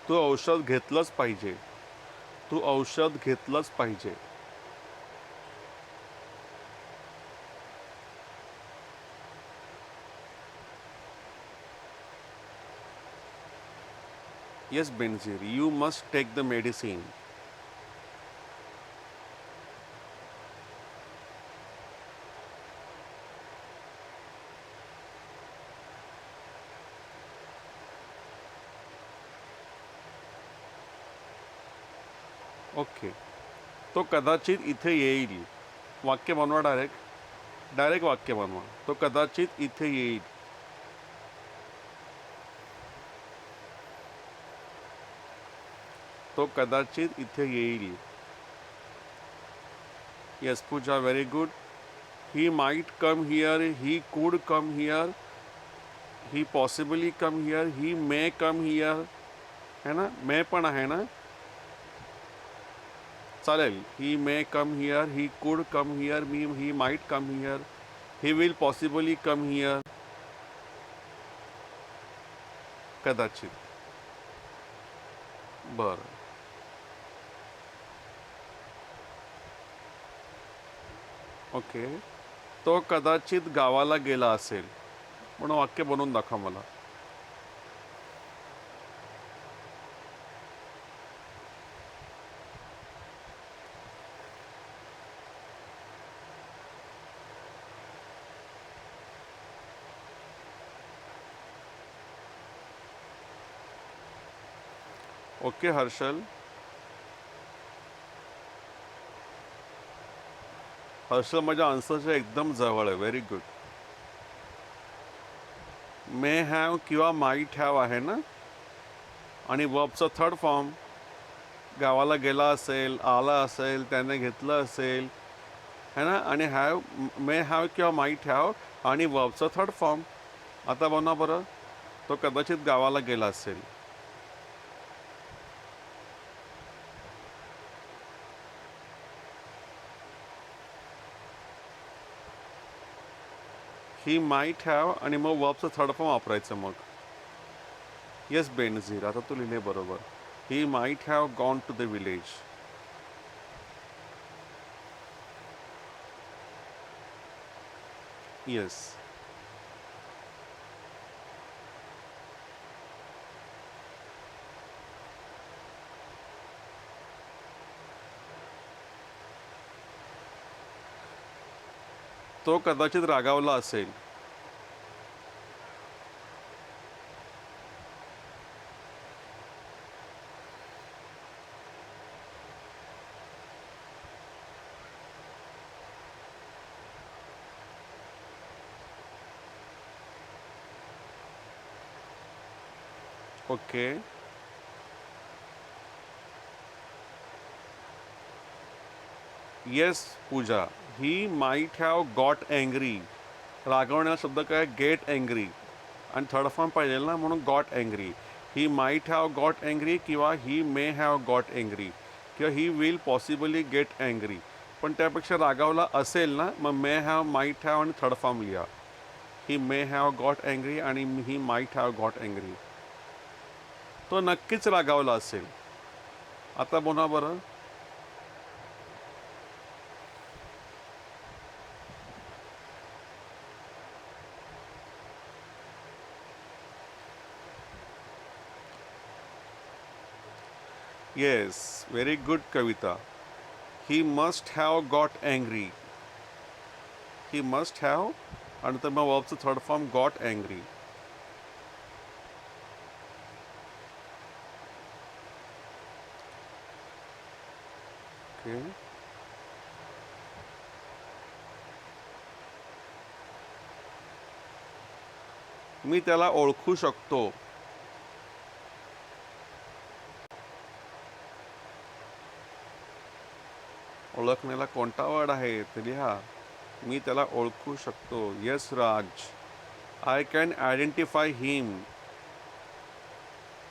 तू औषध घेतलंच पाहिजे. तू औषध घेतलंच पाहिजे. Yes Benazir, you must take the medicine. Okay. तो कदाचित इथे येईल. वाक्य बनवा डायरेक्ट वाक्य बनवा. तो कदाचित इथे येईल. तो कदाचित इथे येईल. Yes Puja, very good. He might come here, he could come here, he possibly come here, he may come here. है ना, मे पण आहे ना, चालेल. ही may come here, he could come here, he might come here, he will possibly come here. कदाचित. बरं. Okay. तो कदाचित गावाला गेला असेल. म्हणून वाक्य बनवून दाखवा मला. ओके हर्षल. हर्षल माझ्या आन्सरच्या एकदम जवळ आहे. Very good. मे हॅव किंवा माईट हॅव आहे ना, आणि वर्बचा थर्ड फॉर्म. गावाला गेला असेल, आला असेल, त्याने घेतलं असेल, है ना, आणि हॅव, मे हॅव किंवा माईट हॅव आणि वर्बचा थर्ड फॉर्म. आता बनवा बरं. तो कदाचित गावाला गेला असेल. ही माईट हॅव आणि मग वर्बचं थर्ड फॉर्म वापरायचं मग. येस बेनझीर, आता तू लिहिले बरोबर. He might have gone to the village. Yes. तो कदाचित रागावला असेल. Okay. Yes Pooja, he might have got angry. रागवण्याचा शब्द काय, गेट अँग्री, आणि थर्ड फॉर्म पाहिजे ना, म्हणून got angry. He might have got angry किंवा he may have got angry किंवा he will possibly get angry. पण त्यापेक्षा रागावला असेल ना, मग मे हॅव, माईट हॅव आणि थर्ड फॉर्म लिहा. He may have got angry आणि he might have got angry. तो नक्कीच रागावला असेल. आता बोला बरं. Yes, very good Kavita. He must have got angry. He must have आणि तर मग वर्बचं third form got angry. Okay. मी त्याला ओळखू शकतो. ओळखण्याला कोणता वर्ड आहे ते लिहा. मी त्याला ओळखू शकतो. Yes Raj, I can identify him.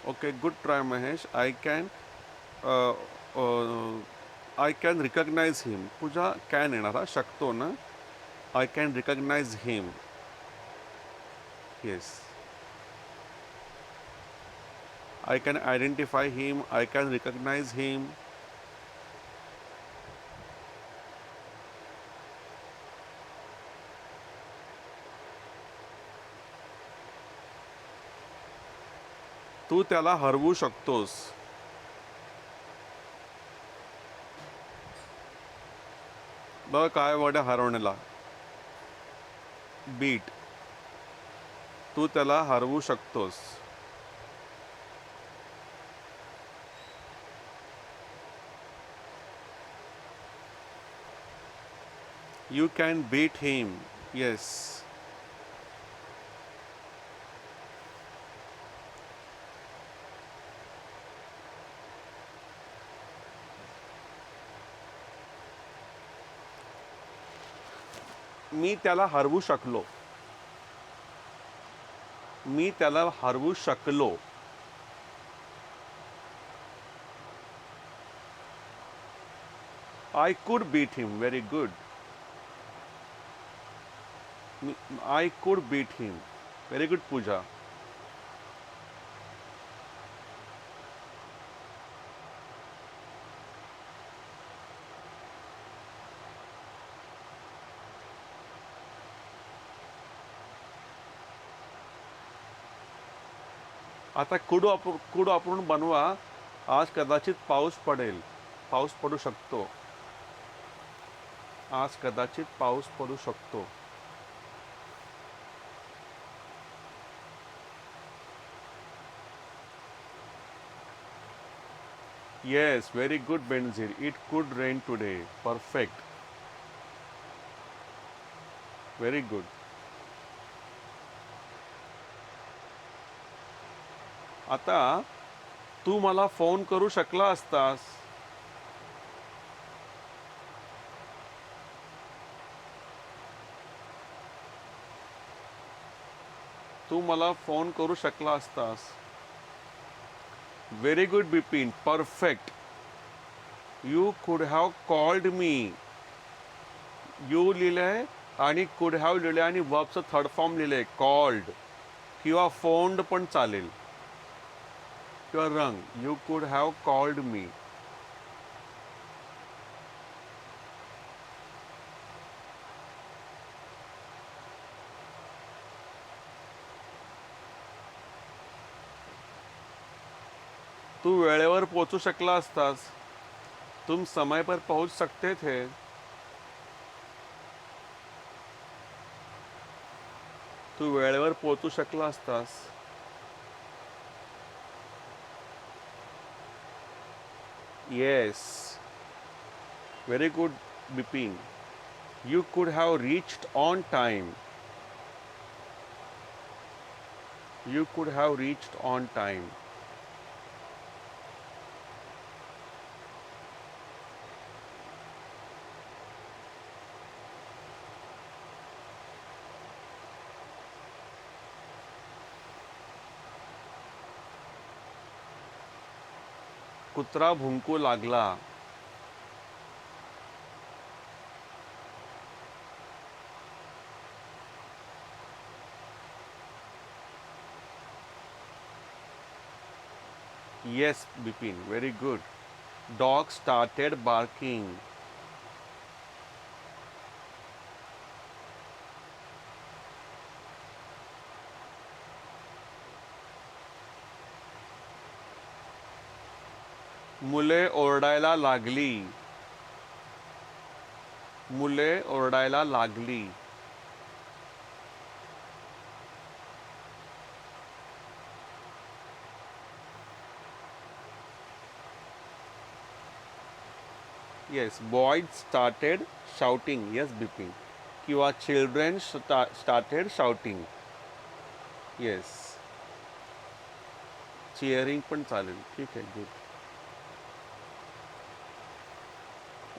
Okay, good try Mahesh. I can recognize him. Puja can येणार हा, शकतो ना. I can recognize him. Yes. I can identify him. I can recognize him. तू त्याला हरवू शकतोस. बघ काय वर्ड आहे हरवण्याला. बीट. तू त्याला हरवू शकतोस. You can beat him. Yes. मी त्याला हरवू शकलो. मी त्याला हरवू शकलो. I could beat him. Very good. I could beat him. Very good, Pooja. आता कुड वापरून बनवा. आज कदाचित पाऊस पडेल. पाऊस पडू शकतो. आज कदाचित पाऊस पडू शकतो. Yes, very good, Benzir. It could rain today. Perfect. Very good. आता तू मला फोन करू शकला असतास. तू मला फोन करू शकला असतास. Very good Bipin. Perfect. You could have called me. You लिहिलंय आणि कुड हॅव लिहिलंय आणि वर्बचं थर्ड फॉर्म लिहिलंय कॉल्ड किंवा फोन्ड पण चालेल. युअर रंग. यू कुड हॅव कॉल्ड मी. तू वेळेवर पोहोचू शकला असतास. तुम समय पर पहुंच सकते थे. तू वेळेवर पोहोचू शकला असतास. Yes. Very good Bipin. You could have reached on time. You could have reached on time. कुत्रा भुंकू लागला. Yes Bipin. Very good. Dog started barking. मुले ओरडायला लागली. मुले ओरडायला लागली. Yes. Boys started shouting. Yes Bipin. किंवा children started shouting. Yes. Cheering पण चालेल. ठीक आहे. गुड.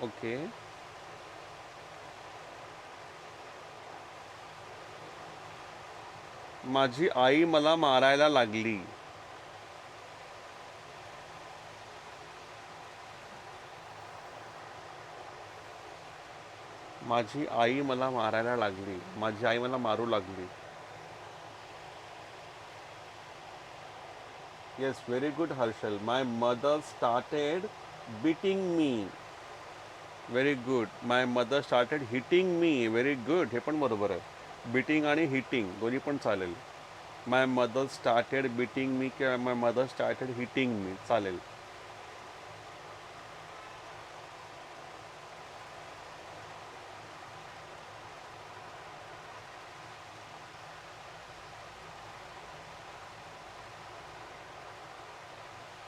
ओके. माझी आई मला मारायला लागली. माझी आई मला मारायला लागली. माझी आई मला मारू लागली. Yes, very good Harshal. My mother started beating me. Very good. My mother started hitting me. Very good. हे पण बरोबर आहे. बीटिंग आणि हिटिंग दोन्ही पण चालेल. माय मदर स्टार्टेड बीटिंग मी किंवा माय मदर स्टार्टेड हिटिंग मी चालेल.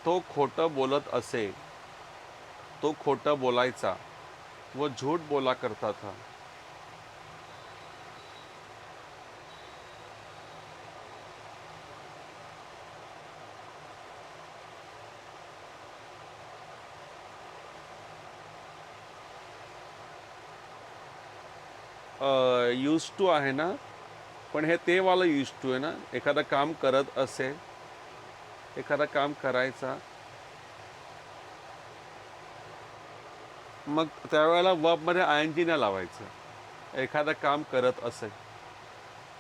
तो खोटं बोलत असे. तो खोटं बोलायचा व झूठ बोला करता था. यूज टू आहे ना, पण हे ते वाला यूज टू आहे ना. एखादं काम करत असे, एखादं काम करायचा, मग त्यावेळेला वर्बमध्ये आय एन जी नाही लावायचं. एखादं काम करत असे,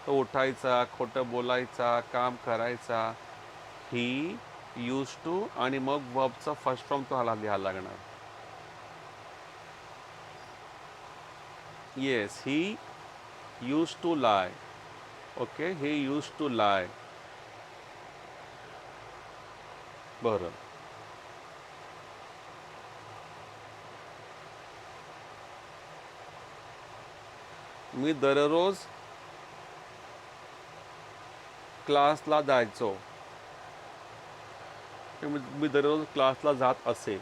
तो उठायचा, खोटं बोलायचा, काम करायचा. ही यूज टू आणि मग वर्बचा फर्स्ट फॉर्म तुम्हाला लिहायला लागणार. Yes, he use to lie. Okay, he use to lie. बरं. मी दररोज क्लासला जायचो. मी दररोज क्लासला जात असे.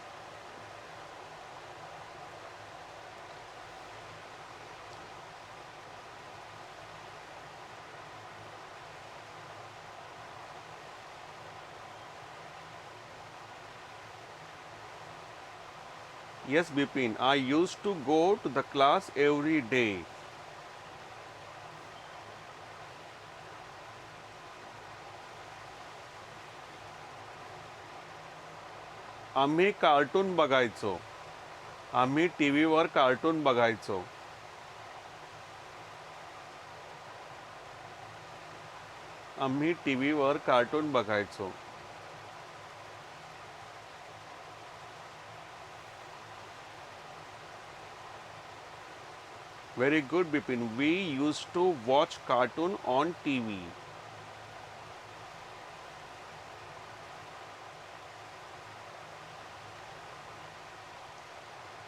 Yes Bipin, I use to go to the class every day. आम्ही कार्टून बघायचो. आम्ही टी व्हीवर कार्टून बघायचो. आम्ही टी व्हीवर कार्टून बघायचो. Very good Bipin. We use to watch cartoon on T V.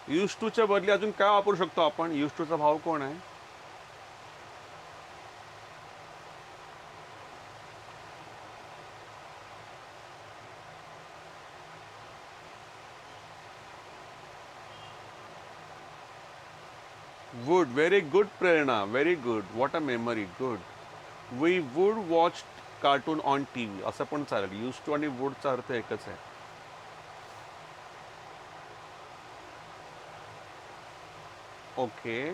Use टूच्या बदली अजून काय वापरू शकतो आपण? यूज टूचा भाव कोण आहे? Would. Very good Prerna. Very good. What a memory. Good. We would watch cartoon on T V असं पण चालेल. यूज टू आणि वुडचा अर्थ एकच आहे. ओके.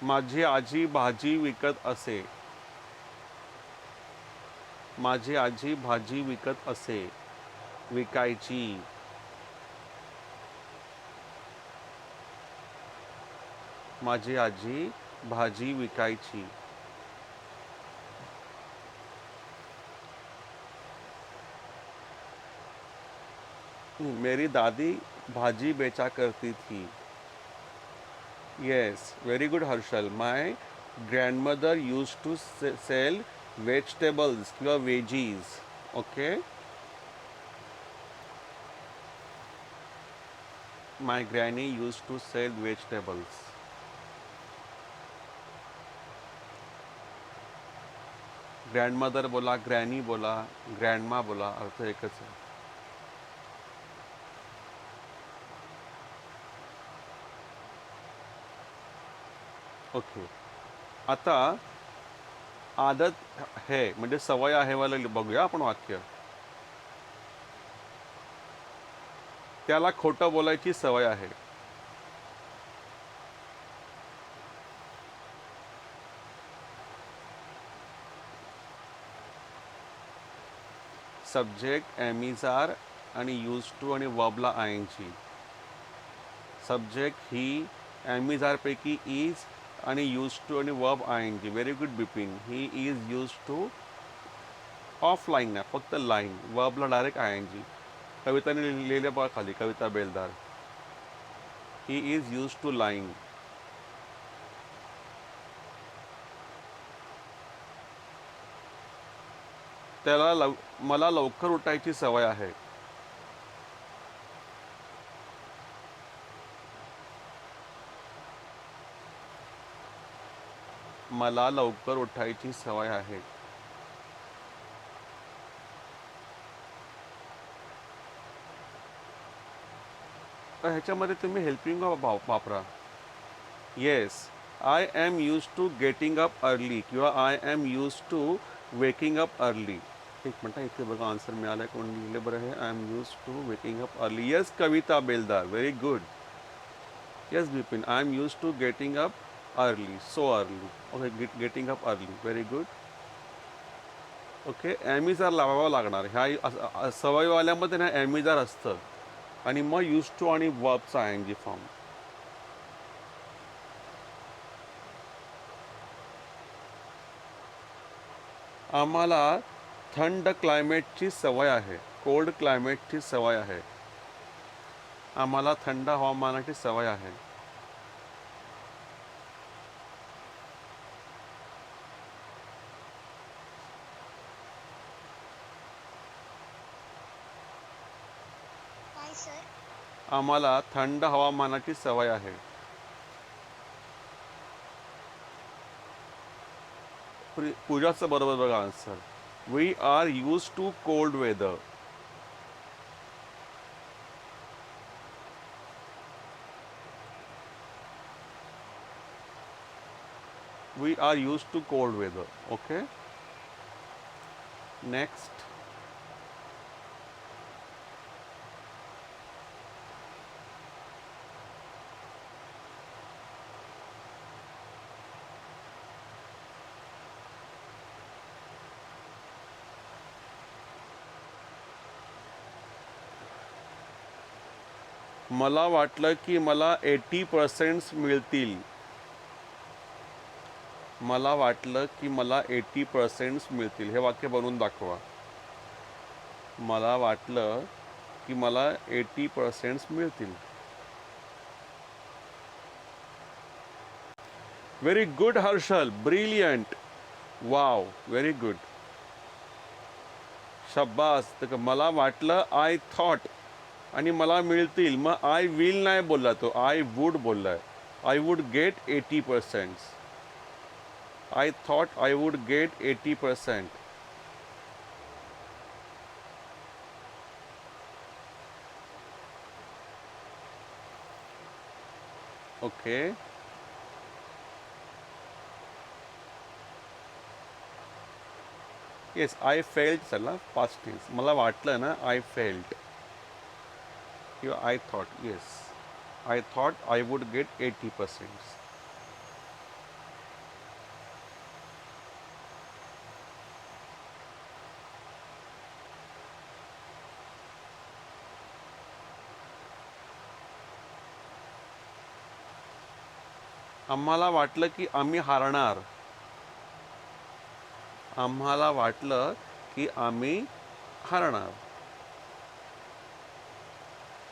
माझी आजी भाजी विकत असे. माझी आजी भाजी विकत असे. विकायची. माझी आजी भाजी विकायची. मेरी दादी भाजी बेचा करती थी. Yes, very good Harshal. My grandmother use to sell vegetables किंवा veggies. Okay. My granny use to sell vegetables. Grandmother बोला, ग्रॅनी बोला, ग्रँडमा बोला, अर्थ एकच आहे. ओके. आता आदत है म्हणजे सवय आहे वाला बघूया आपण वाक्य. त्याला खोटं बोलायची सवय आहे. सब्जेक्ट एमिजार आणि यूज टू आणि वर्बला आय एन जी. सब्जेक्ट ही एमिजारपैकी इज आणि यूज टू आणि verb I N G. Very good Bipin. He is use to offline नाही, फक्त लाईन. वर्बला डायरेक्ट आय एन जी. कविताने लिहिलेल्या बघा खाली, Kavita Beldar. He is use to line. मला लवकर उठायची सवय आहे. मला लवकर उठायची सवय आहे. तर ह्याच्यामध्ये तुम्ही हेल्पिंग वापरा. Yes, I am use to getting up early किंवा I am use to waking up early. एक मिनटं, इथे बघा आन्सर मिळाला आहे. कोण लिहिलं बरं आहे? I am use to waking up early. Yes Kavita Beldar, very good. Yes Bipin, I am use to getting up early, so early. Okay, getting up early, very good. Okay, am is are लावावं लागणार. ह्या सवयवाल्यामध्ये ना ॲमिजार असतं आणि मग यूज टू आणि वर्बचा आय एन जी फॉर्म. आम्हाला थंड क्लायमेटची सवय आहे. कोल्ड क्लायमेटची सवय आहे. आम्हाला थंड हवामानाची सवय आहे. काय सर? आम्हाला थंड हवामानाची सवय आहे. पूजाचं बरोबर बघा answer. We are use to cold weather. We are use to cold weather. Okay, next. मला वाटलं की मला 80% मिळतील. मला वाटलं की मला 80% मिळतील. हे वाक्य बनवून दाखवा. मला वाटलं की मला 80% मिळतील. Very good Harshal, brilliant. Wow, very good. शब्बास. तर मला वाटलं, आय थॉट, आणि मला मिळतील. मग आय विल नाही बोलला तो, आय वूड बोलला आहे. I would get 80%. I thought I would get 80%. Okay, yes I felt. चला पास्ट टेन्स. मला वाटलं ना, आय फेल्ट किंवा I thought. Yes, I thought I would get 80%. आम्हाला वाटलं की आम्ही हारणार. आम्हाला वाटलं की आम्ही हारणार.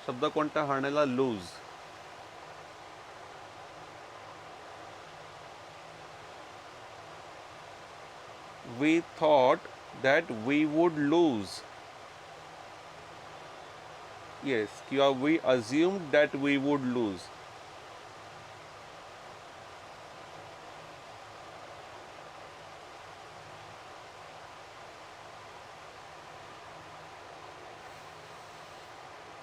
शब्द कोणता हारण्याला? Lose. We thought that we would lose. Yes, किंवा we assumed that we would lose.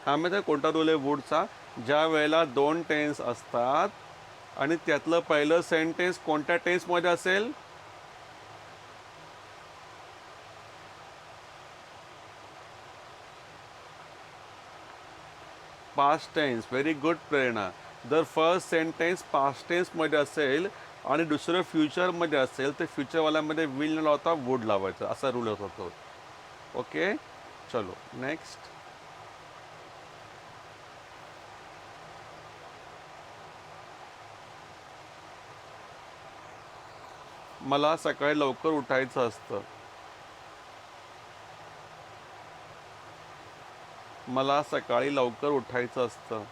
हा माहिती आहे कोणता रूल आहे वूडचा? ज्या वेळेला 2 टेन्स असतात आणि त्यातलं पहिलं सेंटेन्स कोणत्या टेन्समध्ये असेल? Past tense. Very good Prerna. जर फर्स्ट सेंटेन्स पास्ट टेन्समध्ये असेल आणि दुसरं फ्युचरमध्ये असेल तर फ्युचरवाल्यामध्ये विल न लावता वूड लावायचं, असा रूल होतो. ओके, चलो नेक्स्ट. मला सकाळी लवकर उठायचं असतं. मला सकाळी लवकर उठायचं असतं.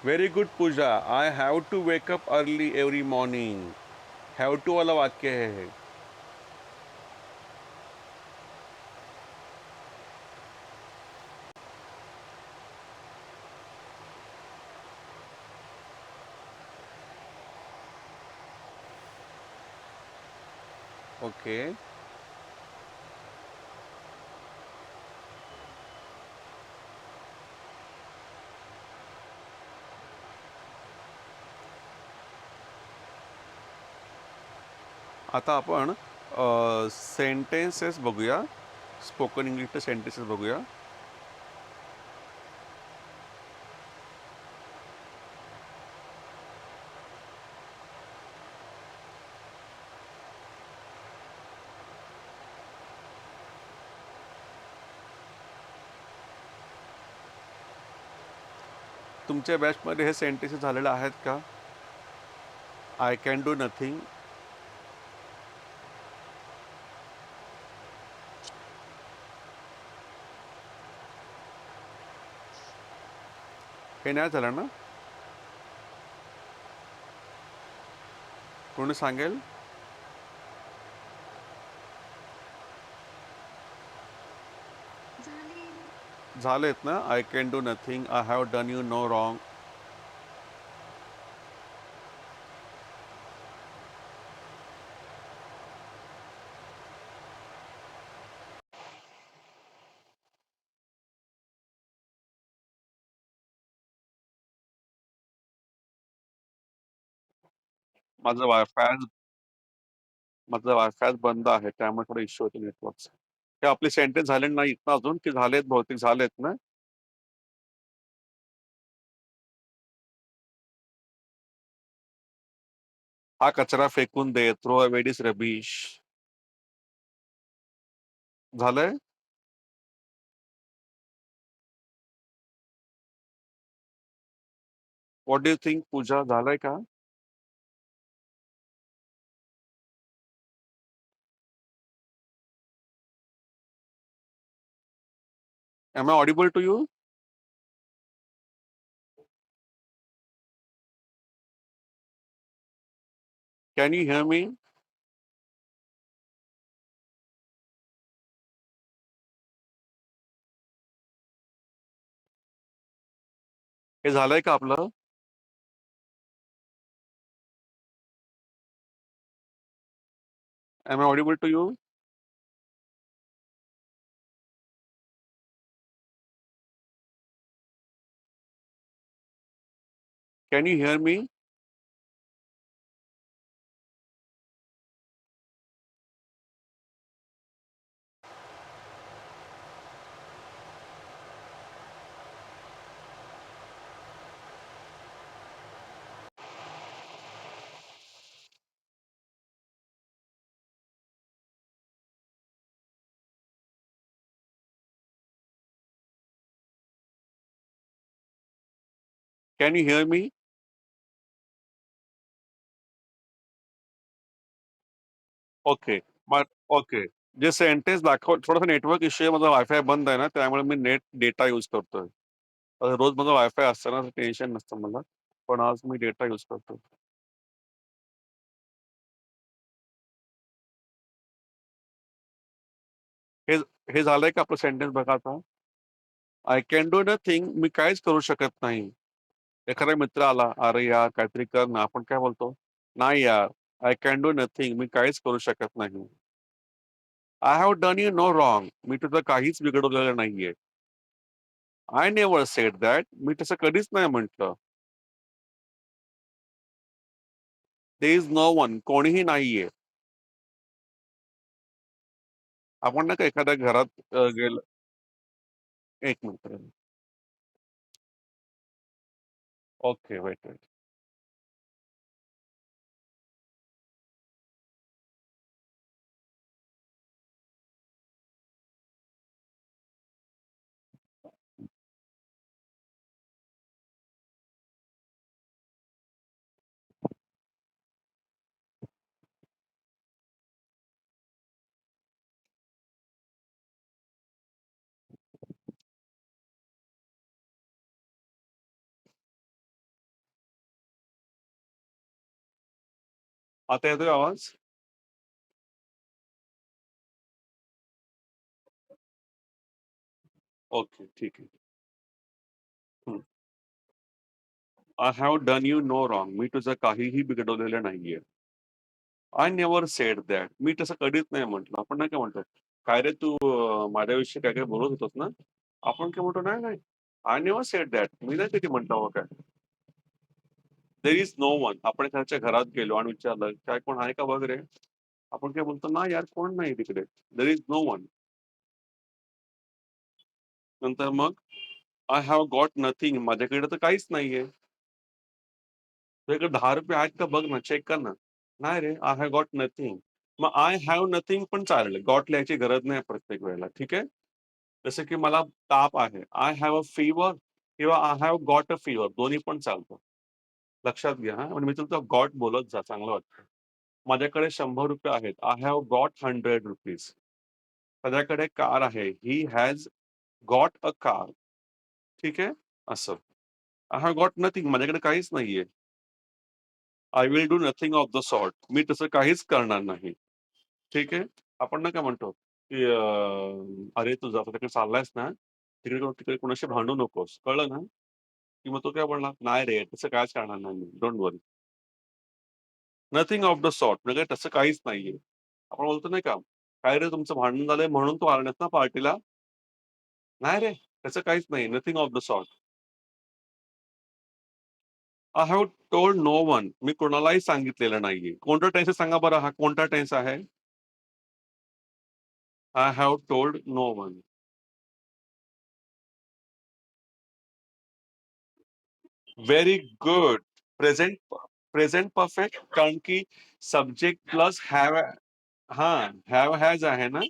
Very good Puja. I have to wake up early every morning. Have to वाला वाक्य आहे हे. ओके. आता आपण सेंटेन्सेस बघूया. स्पोकन इंग्लिशचे सेंटेन्सेस बघूया. तुमच्या बॅचमध्ये हे सेंटेन्सेस झालेले आहेत का? I can do nothing. हे नाही झालं ना? कोणी सांगेल? झालेत ना? I can do nothing. I have done you no wrong. माझं वायफाय माझं वायफाय बंद आहे, त्यामुळे थोडा इश्यू होतो नेटवर्कचा. हे आपले सेंटेन्स झाले नाहीत ना अजून, की झालेत? बहुतेक झालेत ना? हा कचरा फेकून दे. Throw away this rubbish. झालंय? What do you think Pooja, झालंय का? Am I audible to you? Can you hear me? हे झालंय का आपलं? Am I audible to you? Can you hear me? Can you hear me? Okay. मग okay. जे sentence दाखव, थोडासा नेटवर्क इश्यू आहे. माझा वायफाय बंद आहे ना, त्यामुळे मी नेट डेटा यूज करतोय. रोज माझा वायफाय असतं ना, टेन्शन नसतं मला. पण आज मी डेटा यूज करतो. हे हे झालंय का आपलं सेंटेन्स? बघा आता. I can do nothing. मी काहीच करू शकत नाही. एखादा मित्र आला, "अरे यार, काहीतरी कर ना." आपण काय बोलतो? "नाही यार, आय कॅन डू नथिंग. मी काहीच करू शकत नाही." I have done you no wrong. मी तुझं काहीच बिघडवलेलं नाहीये. I never said that. मी तसं कधीच नाही म्हटलं. There is no one. कोणीही नाहीये. आपण नाही का एखाद्या घरात गेलं. एक मिनिट. Okay, weight, weight. आता येतोय आवाज? ओके, ठीक आहे. हं. I have done you no wrong. मी तुझं काहीही बिघडवलेलं नाहीये. I never said that. मी तसं कधीच नाही म्हटलं. आपण नाही काय म्हणतो, "काय रे तू माझ्याविषयी काय-काय बोलत होतास ना?" आपण काय म्हणतो, "नाही, नाही. I never said that." मी नाही कधी म्हटलं बाबा काय. There is no one. आपण एखाद्याच्या घरात गेलो आणि विचारलं, "काय कोण आहे का बघ रे?" आपण काय बोलतो, "नाही यार कोण नाही तिकडे." There is no one. नंतर मग आय हॅव गॉट नथिंग. माझ्याकडे तर काहीच नाहीये. तुझ्याकडे ₹10 आहेत का बघ ना, चेक कर ना. नाही रे, आय हॅव गॉट नथिंग. मग आय हॅव नथिंग पण चालेल. गॉट लिहायची गरज नाही प्रत्येक वेळेला. ठीक आहे? जसं की मला ताप आहे. आय हॅव अ फीव्हर किंवा I have got a fever दोन्ही पण चालतं. लक्षात घ्या हां. म्हणजे मी तुमचं गॉट बोलत जा, चांगलं वाटतं. माझ्याकडे ₹100 आहेत. I have got ₹100. त्याच्याकडे कार आहे. He has got a car. ठीक आहे? असं. I have got nothing. माझ्याकडे काहीच नाहीये. I will do nothing of the sort. मी तसं काहीच करणार नाही. ठीक आहे. आपण ना काय म्हणतो, की "अरे, तू जर तिकडे चाललायस ना, तिकडे तिकडे कोणाशी भांडू नकोस." कळलं ना? की मग तो काय बोलणार, "नाही रे, तसं काहीच करणार नाही मी. Don't worry." Nothing of the sort म्हणजे तसं काहीच नाहीये. आपण बोलतो नाही का, "काय रे, तुमचं भांडण झालंय म्हणून तू आला नाहीस ना पार्टीला?" "नाही रे, तसं काहीच नाही. Nothing of the sort." I have told no one. मी कोणालाही सांगितलेलं नाहीये. कोणता टेन्स आहे सांगा बरं, हा कोणता टेन्स आहे? I have told no one. Very good. Present present perfect कारण की सब्जेक्ट प्लस हॅव हां, हॅव हॅज आहे ना,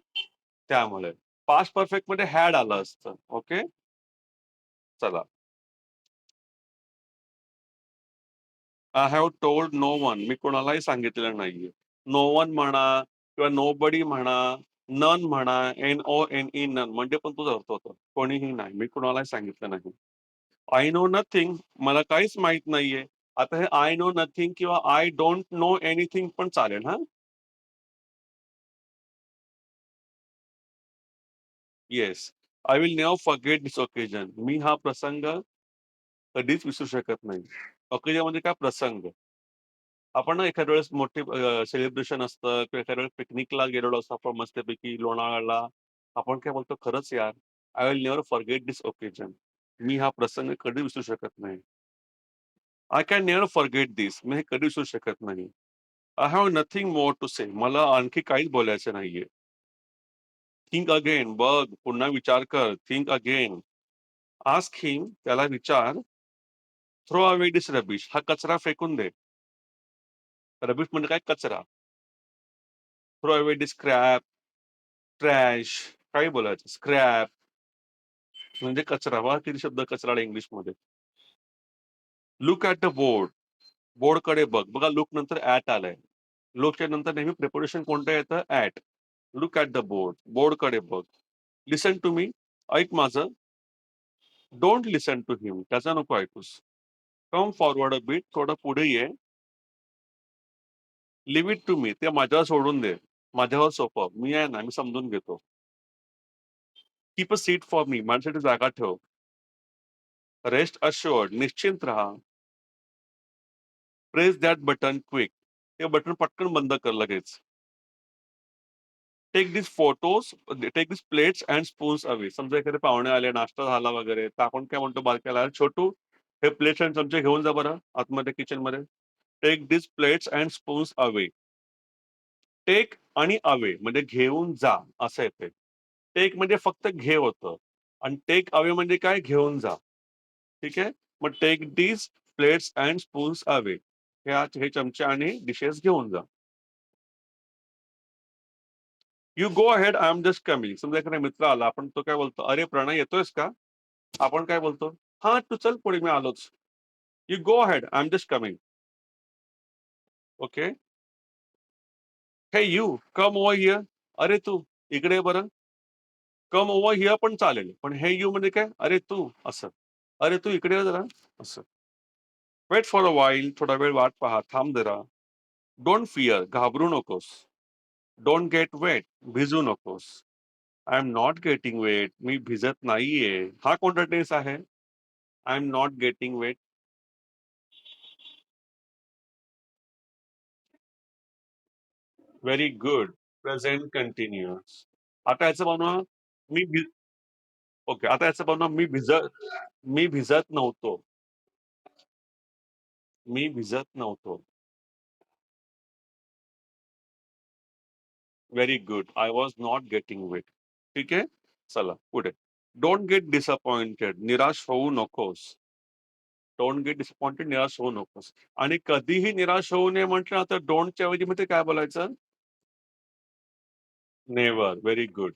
त्यामुळे. पास्ट परफेक्टमध्ये हॅड आलं असतं. ओके. चला. I have told no one. मी कोणालाही सांगितलेलं नाहीये. नो वन म्हणा किंवा नोबडी म्हणा, नन म्हणा, NONE नन म्हणजे पण तोच अर्थ होतो. कोणीही नाही. मी कुणालाही सांगितलं नाही. I know nothing. मला काहीच माहीत नाहीये. आता हे आय नो नथिंग किंवा आय डोंट नो एनिथिंग पण चालेल हां. Yes. I will never forget this occasion. मी हा प्रसंग कधीच विसरू शकत नाही. ओकेजन म्हणजे काय प्रसंग. आपण ना एखाद्या वेळेस मोठे सेलिब्रेशन असतं किंवा एखाद्या वेळेस पिकनिकला गेलेलो असतो आपण मस्तपैकी लोणावळ्याला. आपण काय बोलतो, "खरंच यार, I will never forget this occasion." मी हा प्रसंग कधी विसरू शकत नाही. I can never forget this. मी हे कधी विसरू शकत नाही. I have nothing more to say. मला आणखी काहीच बोलायचं नाहीये. Think again. बघ, पुन्हा विचार कर. Think again. Ask him. त्याला विचार. Throw away this rubbish. हा कचरा फेकून दे. रबिश म्हणजे काय? कचरा. Throw away this scrap, trash काही बोलायचं. स्क्रॅप म्हणजे कचरा. बघा किती शब्द कचरा आला इंग्लिशमध्ये. Look at the board. बोर्डकडे बघ. बघा लूक नंतर ॲट आलंय. लूकच्या नंतर नेहमी प्रिपोजिशन कोणतं येतं? At. Look at the board. बोर्डकडे बघ. Listen to me. ऐक माझं. Don't listen to him. त्याचं नको ऐकूस. Come forward a bit. थोडं पुढे ये. Leave it to me. ते माझ्यावर सोडून दे. माझ्यावर सोपव. मी आहे ना, मी समजून घेतो. Keep a seat for me. माझ्यासाठी जागा ठेव. Rest assured. निश्चिंत राहा. Press that button quick. ते बटन पटकन बंद कर लगेच. Take this photos, take this plates and spoons away. समजा एखादे पाहुणे आले, नाश्ता झाला वगैरे, तर आपण काय म्हणतो बारक्याला, "अरे छोटू, हे प्लेट्स आणि चमचे घेऊन जा बरं आतमध्ये किचनमध्ये." Take this plates and spoons away. Take आणि अवे म्हणजे घेऊन जा असं येते. टेक म्हणजे फक्त घे होतं आणि टेक अवे म्हणजे काय? घेऊन जा. ठीक आहे? मग take these plates and spoons away. हे चमचे आणि डिशेस घेऊन जा. You go ahead, I am just coming. समजा एखादा मित्र आला, आपण तो काय बोलतो, "अरे प्रणय येतोयस का?" आपण काय बोलतो, "हां, तू चल पुढे मी आलोच." You go ahead, I am just coming. Okay. हे यू कम ओव्हर हिअर. अरे तू इकडे ये बरं. कम ओव्हर हिअर पण चालेल. पण हे यू म्हणजे काय? अरे तू असं. अरे तू इकडे ये जरा असं. Wait for a while. थोडा वेळ वाट पहा. थांब जरा. डोंट फिअर, घाबरू नकोस. डोंट गेट वेट, भिजू नकोस. I am not getting wet, मी भिजत नाहीये. हा कोणता टेन्स आहे? I am not getting wet. Very good. Present continuous. आता याचं बनवा मी ओके. आता याचं बनवा मी भिजत नव्हतो. मी भिजत नव्हतो. Very good. I was not getting weight. ठीक आहे? चला पुढे. Don't get disappointed. निराश होऊ नकोस. डोंट गेट डिसअपॉइंटेड, निराश होऊ नकोस. आणि कधीही निराश होऊ नये म्हटलं ना, तर डोंटच्या ऐवजी मग ते काय बोलायचं? Never. Very good.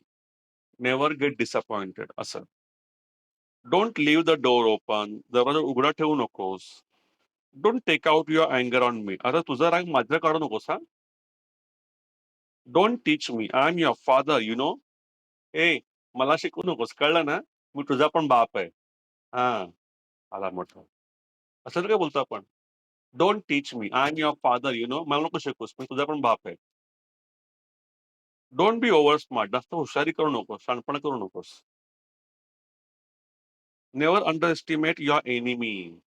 Never get disappointed असं. Don't leave the door open. दरवाजा उघडा ठेवू नकोस. डोंट टेक आउट युअर अँगर ऑन मी. आता तुझा राग माझ्यावर काढू नकोस हां. Don't teach me. I am your father you know. ए मला शिकवू नकोस. कळलं ना? मी तुझा पण बाप आहे. हां. आला मोठा. असं तर काय बोलतो आपण? Don't teach me. I am your father you no. मला नको शिकवूस. मी तुझा पण बाप आहे. Don't be over smart. जास्त हुशारी करू नकोस. शहाणपणा करू नकोस. Never under estimate your enemy.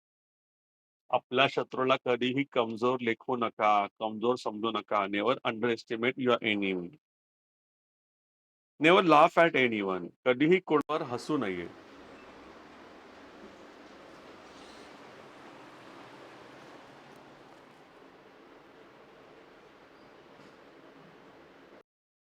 आपल्या शत्रूला कधीही कमजोर लेखू नका, कमजोर समजू नका. Never under estimate your enemy. Never laugh at anyone. कधीही कोणावर हसू नये.